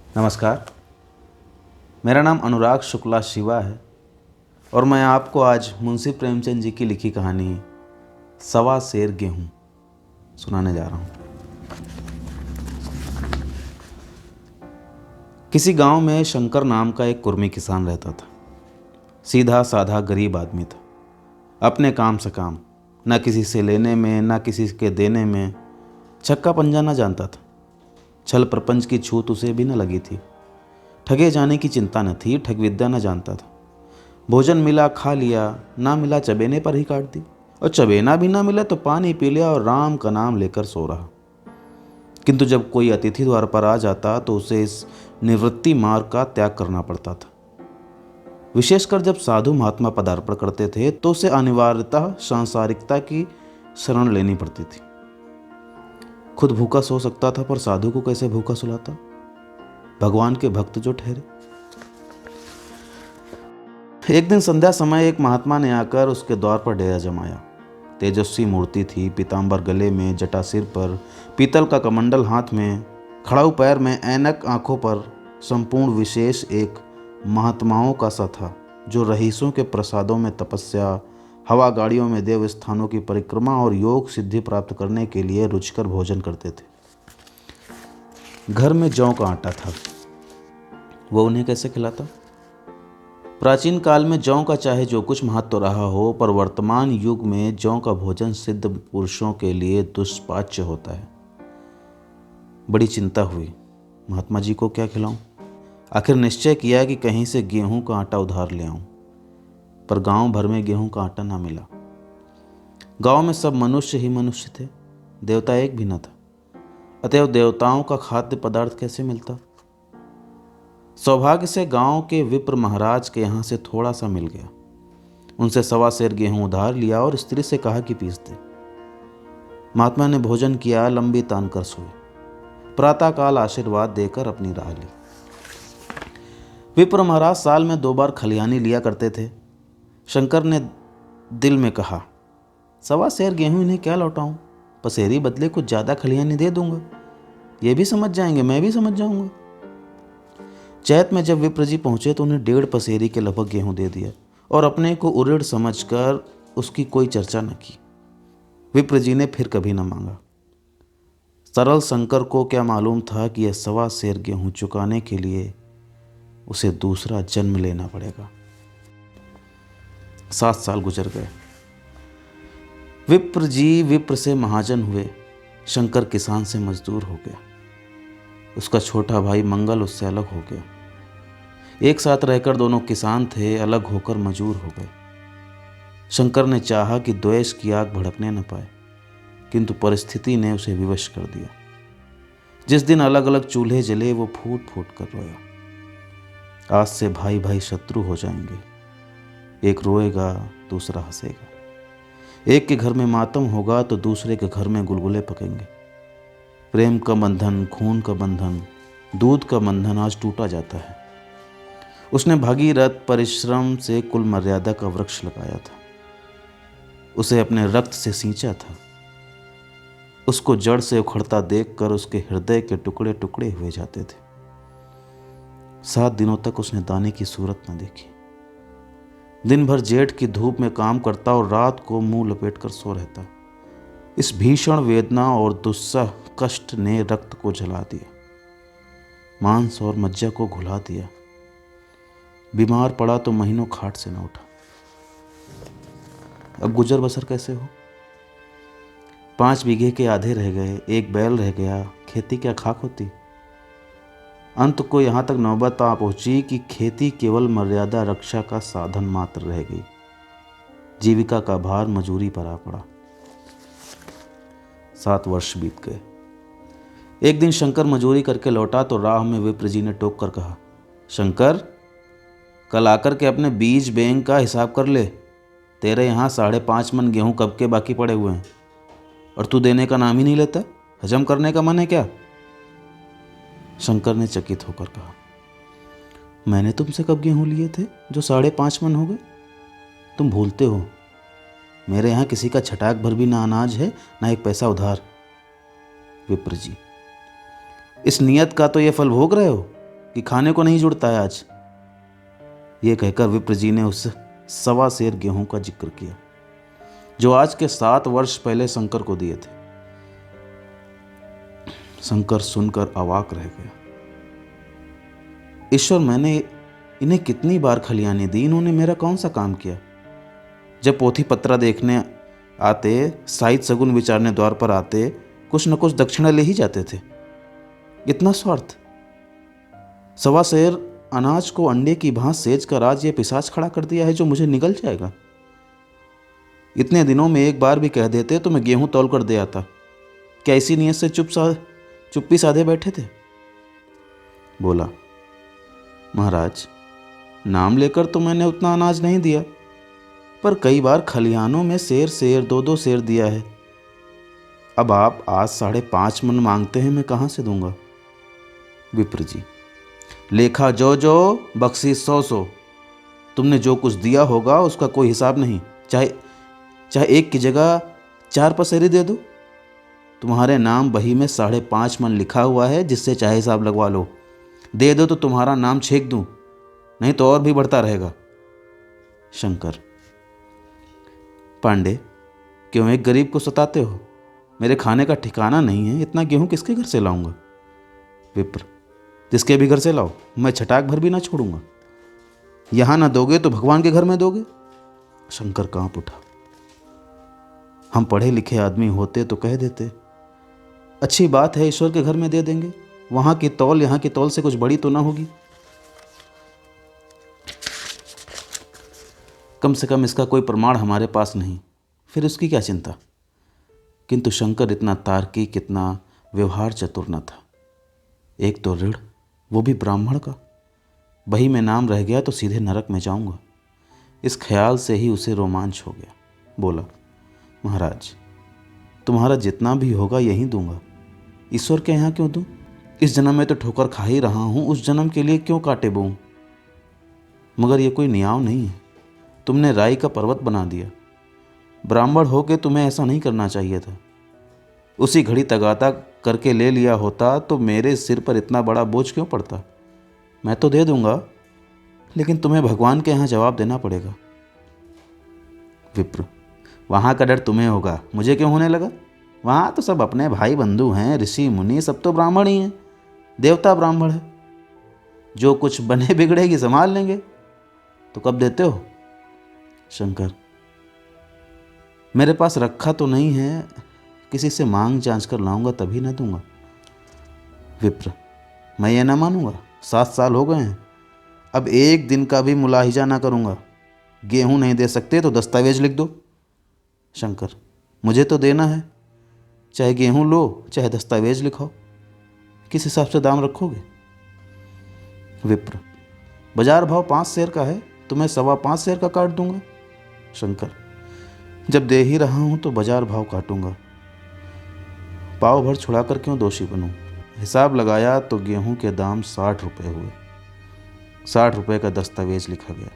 नमस्कार। मेरा नाम अनुराग शुक्ला शिवा है और मैं आपको आज मुंशी प्रेमचंद जी की लिखी कहानी सवा सेर गेहूं सुनाने जा रहा हूं। किसी गांव में शंकर नाम का एक कुर्मी किसान रहता था। सीधा साधा गरीब आदमी था। अपने काम से काम, ना किसी से लेने में ना किसी के देने में, छक्का पंजा ना जानता था। छल प्रपंच की छूत उसे भी न लगी थी। ठगे जाने की चिंता न थी, ठग विद्या न जानता था। भोजन मिला खा लिया, ना मिला चबेने पर ही काट दी, और चबेना भी ना मिला तो पानी पी लिया और राम का नाम लेकर सो रहा। किंतु जब कोई अतिथि द्वार पर आ जाता तो उसे इस निवृत्ति मार्ग का त्याग करना पड़ता था। विशेषकर जब साधु महात्मा पदार्पण करते थे तो उसे अनिवार्यतः सांसारिकता की शरण लेनी पड़ती थी। खुद भूखा सो सकता था, पर साधु को कैसे भूखा सुलाता? भगवान के भक्त जो ठहरे। एक दिन संध्या समय एक महात्मा ने आकर उसके द्वार पर डेरा जमाया। तेजस्वी मूर्ति थी, पीतांबर गले में, जटा सिर पर, पीतल का कमंडल हाथ में, खड़ाऊ पैर में, ऐनक आंखों पर, संपूर्ण विशेष एक महात्माओं का सा था जो रईसों के प्रसादों में तपस्या, हवा गाड़ियों में देव स्थानों की परिक्रमा और योग सिद्धि प्राप्त करने के लिए रुचिकर भोजन करते थे। घर में जौ का आटा था, वो उन्हें कैसे खिलाता? प्राचीन काल में जौ का चाहे जो कुछ महत्व रहा हो, पर वर्तमान युग में जौ का भोजन सिद्ध पुरुषों के लिए दुष्पाच्य होता है। बड़ी चिंता हुई, महात्मा जी को क्या खिलाऊं? आखिर निश्चय किया कि कहीं से गेहूं का आटा उधार ले आऊं, पर गांव भर में गेहूं का आटा ना मिला। गांव में सब मनुष्य ही मनुष्य थे, देवता एक भी न था। अतएव देवताओं का खाद्य पदार्थ कैसे मिलता? सौभाग्य से गांव के विप्र महाराज के यहाँ से थोड़ा सा मिल गया। उनसे सवा सेर गेहूं उधार लिया और स्त्री से कहा कि पीस दे। महात्मा ने भोजन किया, लंबी तान कर सोए। प्रातःकाल आशीर्वाद देकर अपनी राह ली। विप्र महाराज साल में 2 बार खलिहानी लिया करते थे। शंकर ने दिल में कहा, सवा सेर गेहूं इन्हें क्या लौटाऊं? पसेरी बदले कुछ ज़्यादा खलिहानी दे दूंगा, ये भी समझ जाएंगे, मैं भी समझ जाऊंगा। चैत में जब विप्र जी पहुंचे तो उन्हें 1.5 पसेरी के लगभग गेहूं दे दिया और अपने को उऋण समझकर उसकी कोई चर्चा न की। विप्र जी ने फिर कभी न मांगा। सरल शंकर को क्या मालूम था कि यह सवा सेर गेहूं चुकाने के लिए उसे दूसरा जन्म लेना पड़ेगा। 7 साल गुजर गए। विप्र जी विप्र से महाजन हुए, शंकर किसान से मजदूर हो गया। उसका छोटा भाई मंगल उससे अलग हो गया। एक साथ रहकर दोनों किसान थे, अलग होकर मजूर हो गए। शंकर ने चाहा कि द्वेष की आग भड़कने न पाए, किंतु परिस्थिति ने उसे विवश कर दिया। जिस दिन अलग अलग चूल्हे जले वो फूट फूट कर रोया। आज से भाई भाई शत्रु हो जाएंगे, एक रोएगा दूसरा हंसेगा। एक के घर में मातम होगा तो दूसरे के घर में गुलगुले पकेंगे। प्रेम का बंधन, खून का बंधन, दूध का बंधन आज टूटा जाता है। उसने भागीरथ परिश्रम से कुल मर्यादा का वृक्ष लगाया था, उसे अपने रक्त से सींचा था। उसको जड़ से उखड़ता देखकर उसके हृदय के टुकड़े टुकड़े हुए जाते थे। 7 दिनों तक उसने दाने की सूरत न देखी। दिन भर जेठ की धूप में काम करता और रात को मुंह लपेटकर सो रहता। इस भीषण वेदना और दुस्सह कष्ट ने रक्त को जला दिया, मांस और मज्जा को घुला दिया। बीमार पड़ा तो महीनों खाट से न उठा। अब गुजर बसर कैसे हो? 5 बीघे के आधे रह गए, 1 बैल रह गया, खेती क्या खाक होती? अंत को यहाँ तक नौबत आ पहुंची कि खेती केवल मर्यादा रक्षा का साधन मात्र रह गई। जीविका का भार मजूरी पर आ पड़ा। 7 वर्ष बीत गए। एक दिन शंकर मजूरी करके लौटा तो राह में विप्र जी ने टोक कर कहा, शंकर, कल आकर के अपने बीज बैंक का हिसाब कर ले। तेरे यहाँ 5.5 मन गेहूं कब के बाकी पड़े हुए हैं और तू देने का नाम ही नहीं लेता। हजम करने का मन है क्या? शंकर ने चकित होकर कहा, मैंने तुमसे कब गेहूं लिए थे जो 5.5 मन हो गए? तुम भूलते हो, मेरे यहाँ किसी का छटाक भर भी ना अनाज है, ना 1 पैसा उधार। विप्र जी, इस नियत का तो ये फल भोग रहे हो। कि खाने को नहीं जुड़ता है आज। ये कहकर विप्र जी ने उस 1.25 सेर गेहूं का जिक्र किया जो आज के 7 वर्ष पहले शंकर को दिए थे। शंकर सुनकर अवाक रह गया। ईश्वर, मैंने इन्हें कितनी बार खलियानी दी, इन्होंने मेरा कौन सा काम किया? जब पोथी पत्रा देखने आते, साहित्य सगुन विचारने द्वार पर आते, कुछ न कुछ दक्षिणा ले ही जाते थे। इतना स्वार्थ! 1.25 सेर अनाज को अंडे की भांति सेज कर आज ये पिशाच खड़ा कर दिया है जो मुझे निगल जाएगा। इतने दिनों में एक बार भी कह देते तो मैं गेहूं तौल कर दे आता। क्या इसी नीयत से चुप्पी साधे बैठे थे? बोला, महाराज, नाम लेकर तो मैंने उतना अनाज नहीं दिया, पर कई बार खलिहानों में सेर 2-2 सेर दिया है। अब आप आज 5.5 मन मांगते हैं, मैं कहाँ से दूंगा? विप्र जी, लेखा जो बख्शीश 100। तुमने जो कुछ दिया होगा उसका कोई हिसाब नहीं। चाहे एक की जगह 4 पसेरी दे दो। तुम्हारे नाम बही में 5.5 मन लिखा हुआ है, जिससे चाहे हिसाब लगवा लो। दे दो तो तुम्हारा नाम छेक दूं, नहीं तो और भी बढ़ता रहेगा। शंकर, पांडे, क्यों एक गरीब को सताते हो? मेरे खाने का ठिकाना नहीं है, इतना गेहूं किसके घर से लाऊंगा? विप्र, जिसके भी घर से लाओ, मैं छटाक भर भी ना छोड़ूंगा। यहां ना दोगे तो भगवान के घर में दोगे। शंकर कांप उठा। हम पढ़े लिखे आदमी होते तो कह देते, अच्छी बात है, ईश्वर के घर में दे देंगे। वहां की तौल यहां की तौल से कुछ बड़ी तो ना होगी। कम से कम इसका कोई प्रमाण हमारे पास नहीं, फिर उसकी क्या चिंता? किंतु शंकर इतना तार्किक, इतना व्यवहार चतुर न था। एक तो ऋण, वो भी ब्राह्मण का। बही में नाम रह गया तो सीधे नरक में जाऊंगा। इस ख्याल से ही उसे रोमांच हो गया। बोला, महाराज, तुम्हारा जितना भी होगा यहीं दूंगा। ईश्वर के यहाँ क्यों दूं? इस जन्म में तो ठोकर खा ही रहा हूं, उस जन्म के लिए क्यों कांटे बोऊं? मगर ये कोई न्याय नहीं है। तुमने राई का पर्वत बना दिया। ब्राह्मण हो के तुम्हें ऐसा नहीं करना चाहिए था। उसी घड़ी तगाता करके ले लिया होता तो मेरे सिर पर इतना बड़ा बोझ क्यों पड़ता? मैं तो दे दूंगा, लेकिन तुम्हें भगवान के यहाँ जवाब देना पड़ेगा। विप्र, वहाँ का डर तुम्हें होगा, मुझे क्यों होने लगा? वहाँ तो सब अपने भाई बंधु हैं, ऋषि मुनि सब तो ब्राह्मण ही हैं। देवता ब्राह्मण है, जो कुछ बने बिगड़ेगी संभाल लेंगे। तो कब देते हो? शंकर, मेरे पास रखा तो नहीं है, किसी से मांग जांच कर लाऊंगा तभी न दूंगा। विप्र, मैं ये ना मानूंगा। 7 साल हो गए हैं, अब एक दिन का भी मुलाहिजा ना करूंगा। गेहूं नहीं दे सकते तो दस्तावेज लिख दो। शंकर, मुझे तो देना है, चाहे गेहूं लो चाहे दस्तावेज लिखाओ। किस हिसाब से दाम रखोगे? विप्र, बाजार भाव 5 सेर का है, तो मैं 5.25 सेर का काट दूंगा। शंकर, जब दे ही रहा हूं तो बाजार भाव काटूंगा। पाव भर छुड़ाकर क्यों दोषी बनूं? हिसाब लगाया तो गेहूं के दाम 60 रुपये हुए। 60 रुपये का दस्तावेज लिखा गया।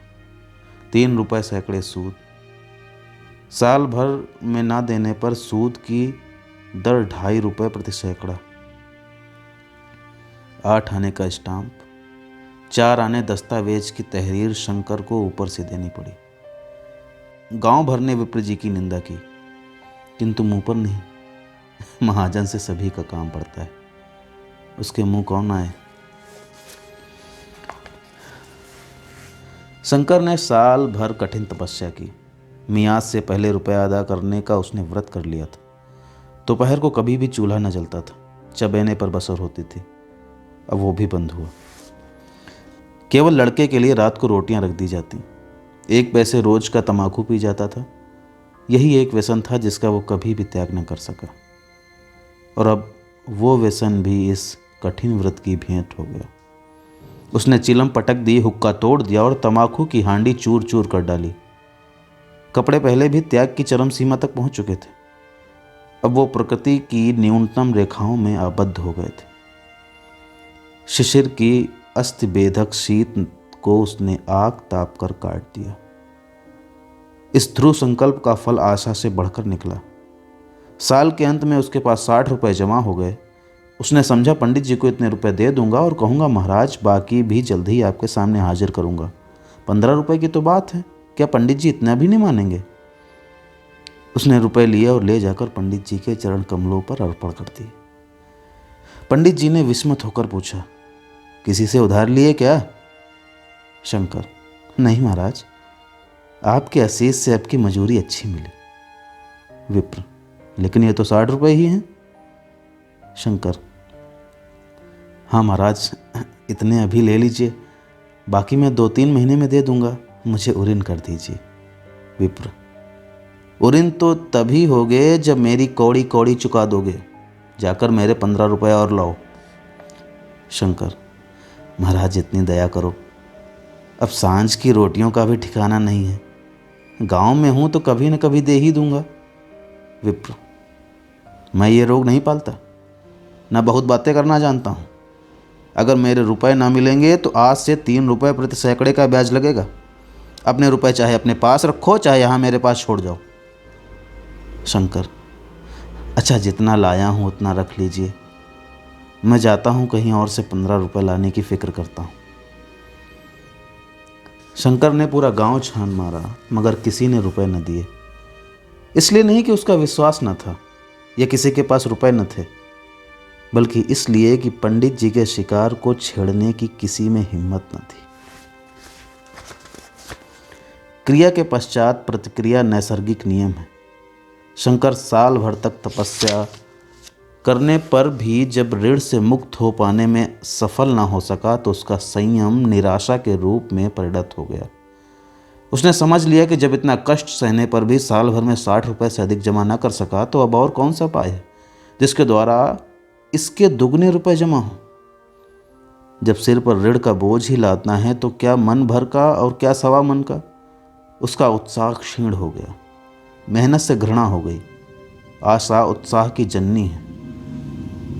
3 रुपये सैकड़े सूद। साल भर में ना देने पर सूद की दर 2.5 रुपये प्रति सैकड़ा। 8 आने का स्टाम्प, 4 आने दस्तावेज की तहरीर शंकर को ऊपर से देनी पड़ी। गांव भर ने विप्र जी की निंदा की, किंतु मुंह पर नहीं। महाजन से सभी का काम पड़ता है, उसके मुंह कौन आए? शंकर ने साल भर कठिन तपस्या की। मियाद से पहले रुपया अदा करने का उसने व्रत कर लिया था। दोपहर को कभी भी चूल्हा न जलता था, चबेने पर बसर होती थी। अब वो भी बंद हुआ। केवल लड़के के लिए रात को रोटियां रख दी जाती। 1 पैसे रोज का तंबाकू पी जाता था। यही एक व्यसन था जिसका वो कभी भी त्याग न कर सका, और अब वो व्यसन भी इस कठिन व्रत की भेंट हो गया। उसने चिलम पटक दी, हुक्का तोड़ दिया और तंबाकू की हांडी चूर चूर कर डाली। कपड़े पहले भी त्याग की चरम सीमा तक पहुंच चुके थे। अब वो प्रकृति की न्यूनतम रेखाओं में आबद्ध हो गए थे। शिशिर की अस्थिभेदक शीत को उसने आग ताप कर काट दिया। इस ध्रुव संकल्प का फल आशा से बढ़कर निकला। साल के अंत में उसके पास 60 रुपये जमा हो गए। उसने समझा पंडित जी को इतने रुपए दे दूंगा और कहूँगा महाराज बाकी भी जल्द ही आपके सामने हाजिर करूँगा। 15 रुपए की तो बात है, क्या पंडित जी इतना भी नहीं मानेंगे? उसने रुपए लिए और ले जाकर पंडित जी के चरण कमलों पर अर्पण कर दिए। पंडित जी ने विस्मित होकर पूछा, किसी से उधार लिए क्या? शंकर, नहीं महाराज, आपके आशीष से आपकी मजूरी अच्छी मिली। विप्र, लेकिन ये तो 60 रुपए ही हैं। शंकर, हाँ महाराज, इतने अभी ले लीजिए, बाकी मैं 2-3 महीने में दे दूंगा, मुझे उरिन कर दीजिए। विप्र, उरिन तो तभी होगे जब मेरी कौड़ी कौड़ी चुका दोगे, जाकर मेरे 15 रुपए और लाओ। शंकर, महाराज इतनी दया करो, अब सांझ की रोटियों का भी ठिकाना नहीं है, गांव में हूं तो कभी न कभी दे ही दूंगा। विप्र, मैं ये रोग नहीं पालता, ना बहुत बातें करना जानता हूं। अगर मेरे रुपए ना मिलेंगे तो आज से 3 रुपए प्रति सैकड़े का ब्याज लगेगा। अपने रुपए चाहे अपने पास रखो, चाहे यहाँ मेरे पास छोड़ जाओ। शंकर, अच्छा जितना लाया हूँ उतना रख लीजिए, मैं जाता हूँ कहीं और से 15 रुपए लाने की फिक्र करता हूँ। शंकर ने पूरा गांव छान मारा मगर किसी ने रुपए न दिए। इसलिए नहीं कि उसका विश्वास न था या किसी के पास रुपए न थे, बल्कि इसलिए कि पंडित जी के शिकार को छेड़ने की किसी में हिम्मत न थी। क्रिया के पश्चात प्रतिक्रिया नैसर्गिक नियम है। शंकर साल भर तक तपस्या करने पर भी जब ऋण से मुक्त हो पाने में सफल ना हो सका तो उसका संयम निराशा के रूप में परिणत हो गया। उसने समझ लिया कि जब इतना कष्ट सहने पर भी साल भर में 60 रुपए से अधिक जमा ना कर सका तो अब और कौन सा उपाय है जिसके द्वारा इसके दुगने रुपए जमा हो। जब सिर पर ऋण का बोझ ही लादना है तो क्या मन भर का और क्या सवा मन का। उसका उत्साह क्षीण हो गया, मेहनत से घृणा हो गई। आशा उत्साह की जननी है।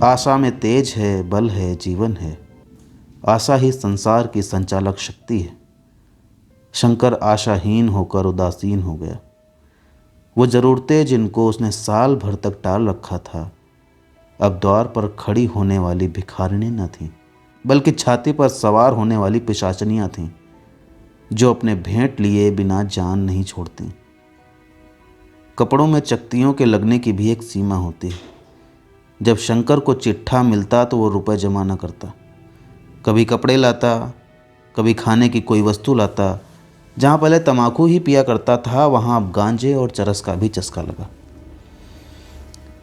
आशा में तेज है, बल है, जीवन है। आशा ही संसार की संचालक शक्ति है। शंकर आशाहीन होकर उदासीन हो गया। वो जरूरतें जिनको उसने साल भर तक टाल रखा था अब द्वार पर खड़ी होने वाली भिखारिणी न थीं, बल्कि छाती पर सवार होने वाली पिशाचनियाँ थीं जो अपने भेंट लिए बिना जान नहीं छोड़ती। कपड़ों में चकतियों के लगने की भी एक सीमा होती है। जब शंकर को चिट्ठा मिलता तो वो रुपए जमा न करता। कभी कपड़े लाता, कभी खाने की कोई वस्तु लाता। जहाँ पहले तंबाकू ही पिया करता था वहाँ अब गांजे और चरस का भी चस्का लगा।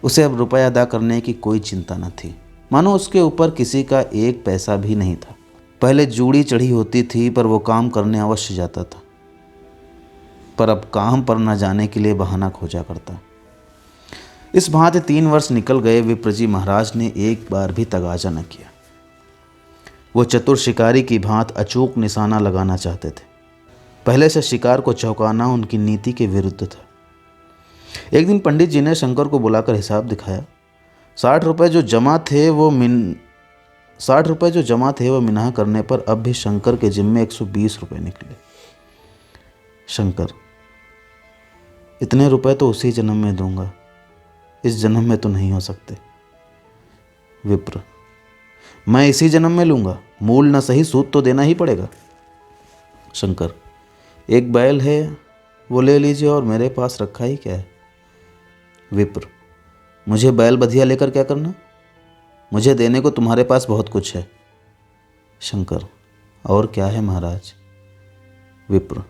उसे अब रुपए अदा करने की कोई चिंता न थी, मानो उसके ऊपर किसी का एक पैसा भी नहीं था। पहले जूड़ी चढ़ी होती थी पर वो काम करने अवश्य जाता था, पर अब काम पर न जाने के लिए बहाना खोजा करता। इस भांति 3 वर्ष निकल गए। विप्रजी महाराज ने एक बार भी तगाजा न किया। वो चतुर शिकारी की भांति अचूक निशाना लगाना चाहते थे। पहले से शिकार को चौंकाना उनकी नीति के विरुद्ध था। एक दिन पंडित जी ने शंकर को बुलाकर हिसाब दिखाया। 60 रुपये जो जमा थे वो मिनाह करने पर अब भी शंकर के जिम्मे 120 रुपये निकले। शंकर, इतने रुपए तो उसी जन्म में दूंगा, इस जन्म में तो नहीं हो सकते। विप्र, मैं इसी जन्म में लूंगा, मूल न सही सूद तो देना ही पड़ेगा। शंकर, एक बैल है वो ले लीजिए और मेरे पास रखा ही क्या है। विप्र, मुझे बैल बधिया लेकर क्या करना, मुझे देने को तुम्हारे पास बहुत कुछ है। शंकर, और क्या है महाराज। विप्र,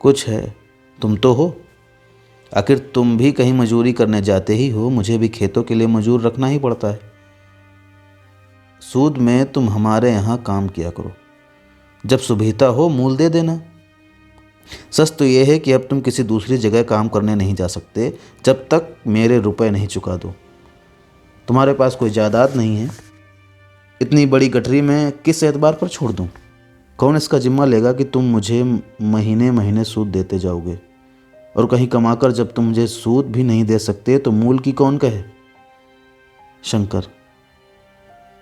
कुछ है, तुम तो हो। आखिर तुम भी कहीं मजूरी करने जाते ही हो, मुझे भी खेतों के लिए मजूर रखना ही पड़ता है। सूद में तुम हमारे यहाँ काम किया करो, जब सुविधा हो मूल दे देना। सच तो यह है कि अब तुम किसी दूसरी जगह काम करने नहीं जा सकते जब तक मेरे रुपए नहीं चुका दो। तुम्हारे पास कोई जायदाद नहीं है, इतनी बड़ी गठरी में किस एतबार पर छोड़ दूं? कौन इसका जिम्मा लेगा कि तुम मुझे महीने महीने सूद देते जाओगे, और कहीं कमाकर जब तुम मुझे सूद भी नहीं दे सकते तो मूल की कौन कहे। शंकर,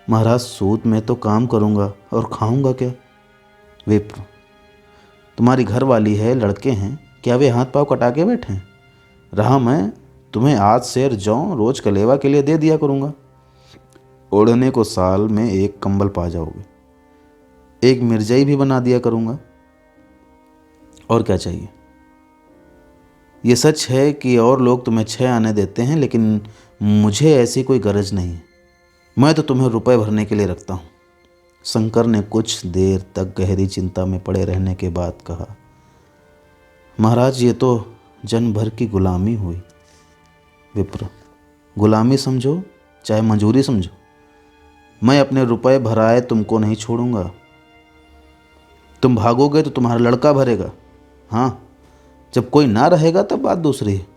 महाराज सूद में तो काम करूंगा और खाऊंगा क्या। विप्र, तुम्हारी घर वाली है, लड़के हैं, क्या वे हाथ पांव कटा के बैठे हैं। रहा मैं, तुम्हें आज शेर जौ रोज कलेवा के लिए दे दिया करूंगा। ओढ़ने को साल में एक कंबल पा जाओगे, एक मिर्जाई भी बना दिया करूँगा। और क्या चाहिए? ये सच है कि और लोग तुम्हें 6 आने देते हैं, लेकिन मुझे ऐसी कोई गरज नहीं है। मैं तो तुम्हें रुपए भरने के लिए रखता हूँ। शंकर ने कुछ देर तक गहरी चिंता में पड़े रहने के बाद कहा, महाराज, ये तो जन्म भर की गुलामी हुई। विप्र, गुलामी समझो चाहे मंजूरी समझो, मैं अपने रुपए भराए तुमको नहीं छोड़ूंगा। तुम भागोगे तो तुम्हारा लड़का भरेगा। हाँ, जब कोई ना रहेगा तब बात दूसरी है।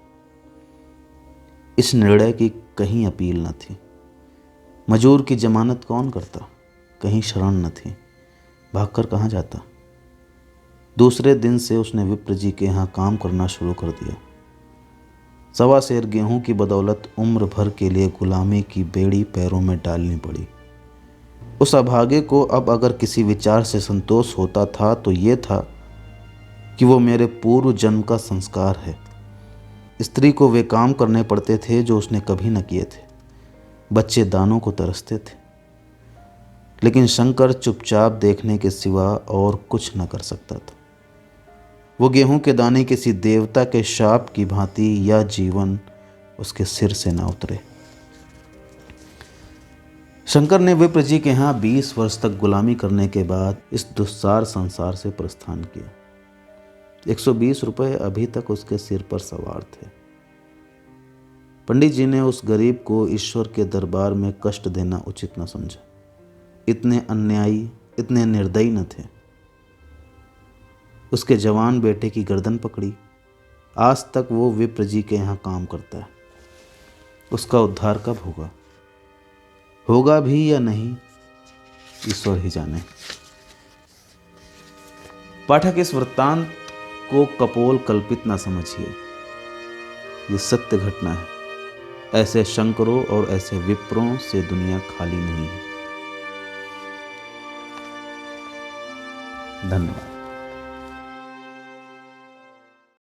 इस निर्णय की कहीं अपील न थी। मजूर की जमानत कौन करता? कहीं शरण न थी। भागकर कहाँ जाता? दूसरे दिन से उसने विप्र जी के यहाँ काम करना शुरू कर दिया। 1.25 सेर गेहूं की बदौलत उम्र भर के लिए गुलामी की बेड़ी पैरों में डालनी पड़ी। उस अभागे को अब अगर किसी विचार से संतोष होता था तो ये था कि वो मेरे पूर्व जन्म का संस्कार है। स्त्री को वे काम करने पड़ते थे जो उसने कभी न किए थे। बच्चे दानों को तरसते थे, लेकिन शंकर चुपचाप देखने के सिवा और कुछ न कर सकता था। वो गेहूं के दाने किसी देवता के शाप की भांति या जीवन उसके सिर से ना उतरे। शंकर ने विप्र जी के यहाँ 20 वर्ष तक गुलामी करने के बाद इस दुस्सार संसार से प्रस्थान किया। 120 रुपए अभी तक उसके सिर पर सवार थे। पंडित जी ने उस गरीब को ईश्वर के दरबार में कष्ट देना उचित न समझा। इतने अन्यायी, इतने निर्दयी न थे। उसके जवान बेटे की गर्दन पकड़ी। आज तक वो विप्र जी के यहाँ काम करता है। उसका उद्धार कब होगा? होगा भी या नहीं, ईश्वर ही जाने। पाठक, इस वृत्तांत को कपोल कल्पित ना समझिए। ये सत्य घटना है। ऐसे शंकरों और ऐसे विप्रों से दुनिया खाली नहीं है। धन्यवाद।